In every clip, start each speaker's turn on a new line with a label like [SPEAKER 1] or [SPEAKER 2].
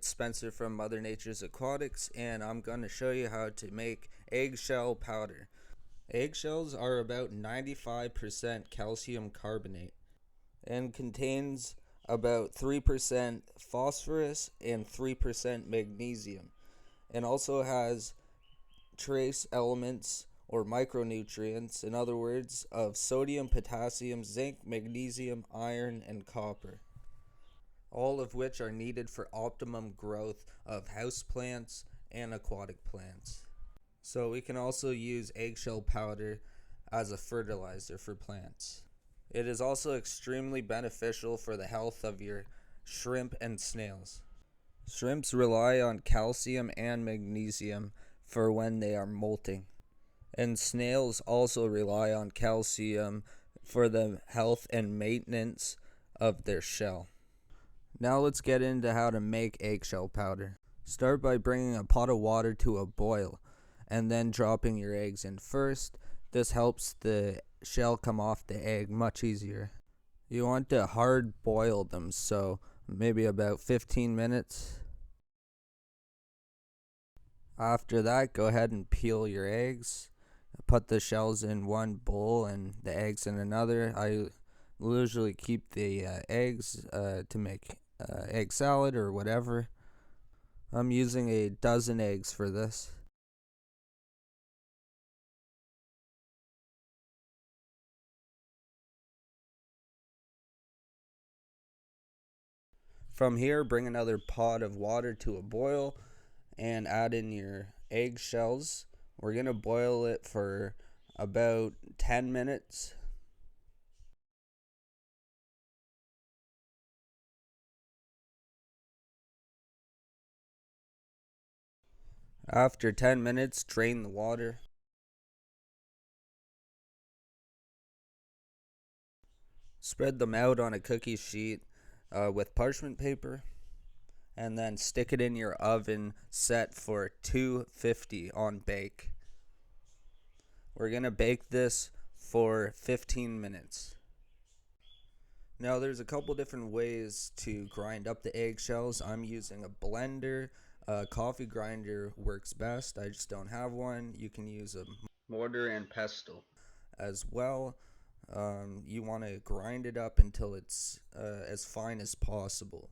[SPEAKER 1] it's Spencer from Mother Nature's Aquatics, and I'm going to show you how to make eggshell powder. Eggshells are about 95% calcium carbonate and contains about 3% phosphorus and 3% magnesium, and also has trace elements or micronutrients, in other words, of sodium, potassium, zinc, magnesium, iron, and copper, all of which are needed for optimum growth of houseplants and aquatic plants. So we can also use eggshell powder as a fertilizer for plants. It is also extremely beneficial for the health of your shrimp and snails. Shrimps rely on calcium and magnesium for when they are molting, and snails also rely on calcium for the health and maintenance of their shell. Now let's get into how to make eggshell powder. Start by bringing a pot of water to a boil and then dropping your eggs in first. This helps the shell come off the egg much easier. You want to hard boil them, so maybe about 15 minutes. After that, go ahead and peel your eggs. Put the shells in one bowl and the eggs in another. I usually keep the eggs to make egg salad or whatever. I'm using a dozen eggs for this. From here, bring another pot of water to a boil and add in your egg shells. We're going to boil it for about 10 minutes. After 10 minutes, drain the water. Spread them out on a cookie sheet with parchment paper, and then stick it in your oven set for 250 on bake. We're going to bake this for 15 minutes. Now there's a couple different ways to grind up the eggshells. I'm using a blender. A coffee grinder works best. I just don't have one. You can use a mortar and pestle as well. You want to grind it up until it's as fine as possible.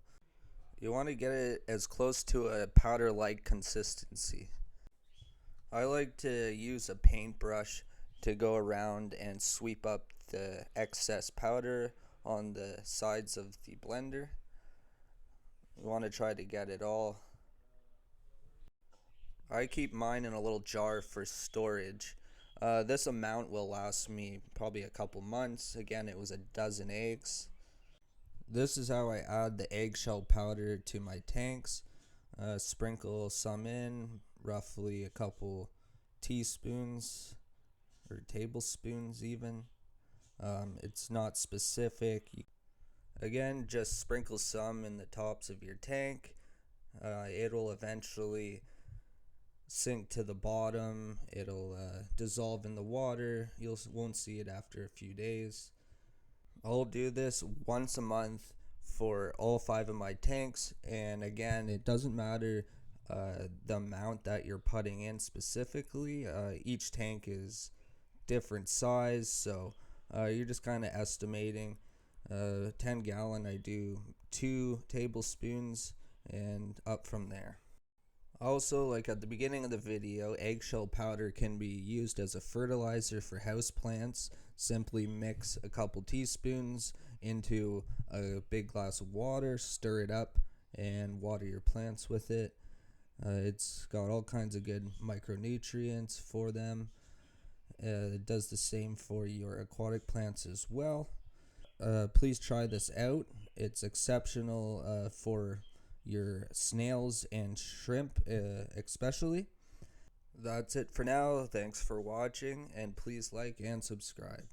[SPEAKER 1] You want to get it as close to a powder-like consistency. I like to use a paintbrush to go around and sweep up the excess powder on the sides of the blender. You want to try to get it all. I keep mine in a little jar for storage. This amount will last me probably a couple months. Again, it was a dozen eggs. This is how I add the eggshell powder to my tanks. Sprinkle some in, roughly a couple teaspoons or tablespoons even. It's not specific. Again, just sprinkle some in the tops of your tank. It'll eventually sink to the bottom. It'll dissolve in the water. You won't see it after a few days. I'll do this once a month for all 5 of my tanks, and again, it doesn't matter the amount that you're putting in specifically. Each tank is different size, so you're just kind of estimating. 10 gallon, I do 2 tablespoons and up from there. Also, like at the beginning of the video, eggshell powder can be used as a fertilizer for houseplants. Simply mix a couple teaspoons into a big glass of water, stir it up, and water your plants with it. It's got all kinds of good micronutrients for them. It does the same for your aquatic plants as well. Please try this out. It's exceptional for your snails and shrimp especially. That's it for now. Thanks for watching, and please like and subscribe.